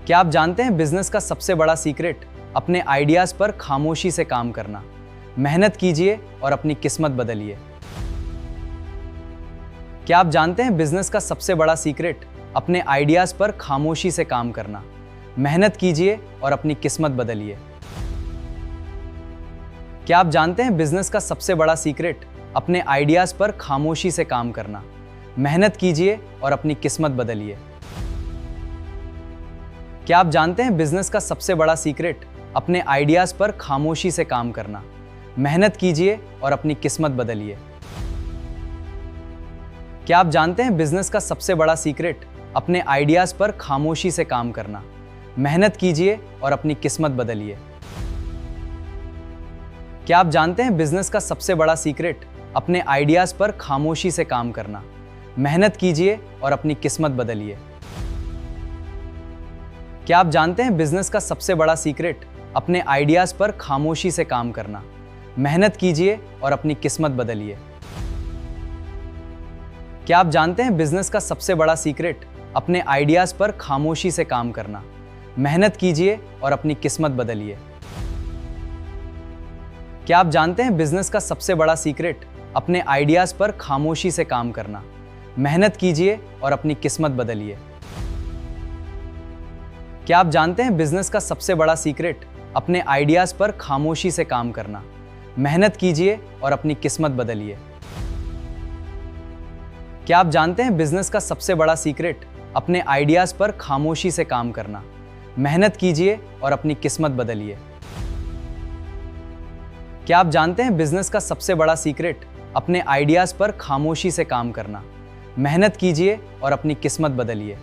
क्या आप जानते हैं बिजनेस का सबसे बड़ा सीक्रेट अपने आइडियाज पर खामोशी से काम करना। मेहनत कीजिए और अपनी किस्मत बदलिए। क्या आप जानते हैं बिजनेस का सबसे बड़ा सीक्रेट अपने आइडियाज पर खामोशी से काम करना। मेहनत कीजिए और अपनी किस्मत बदलिए। क्या आप जानते हैं बिजनेस का सबसे बड़ा सीक्रेट अपने आइडियाज पर खामोशी से काम करना। मेहनत कीजिए और अपनी किस्मत बदलिए। क्या आप जानते हैं बिजनेस का सबसे बड़ा सीक्रेट अपने आइडियाज पर खामोशी से काम करना। मेहनत कीजिए और अपनी किस्मत बदलिए। क्या आप जानते हैं बिजनेस का सबसे बड़ा सीक्रेट अपने आइडियाज पर खामोशी से काम करना। मेहनत कीजिए और अपनी किस्मत बदलिए। क्या आप जानते हैं बिजनेस का सबसे बड़ा सीक्रेट अपने आइडियाज पर खामोशी से काम करना। मेहनत कीजिए और अपनी किस्मत बदलिए। क्या आप जानते हैं बिजनेस का सबसे बड़ा सीक्रेट अपने आइडियाज पर खामोशी से काम करना। मेहनत कीजिए और अपनी किस्मत बदलिए। क्या आप जानते हैं बिजनेस का सबसे बड़ा सीक्रेट अपने आइडियाज पर खामोशी से काम करना। मेहनत कीजिए और अपनी किस्मत बदलिए। क्या आप जानते हैं बिजनेस का सबसे बड़ा सीक्रेट अपने आइडियाज पर खामोशी से काम करना। मेहनत कीजिए और अपनी किस्मत बदलिए। क्या आप जानते हैं बिजनेस का सबसे बड़ा सीक्रेट अपने आइडियाज पर खामोशी से काम करना। मेहनत कीजिए और अपनी किस्मत बदलिए। क्या आप जानते हैं बिजनेस का सबसे बड़ा सीक्रेट अपने आइडियाज पर खामोशी से काम करना। मेहनत कीजिए और अपनी किस्मत बदलिए। क्या आप जानते हैं बिजनेस का सबसे बड़ा सीक्रेट अपने आइडियाज पर खामोशी से काम करना। मेहनत कीजिए और अपनी किस्मत बदलिए।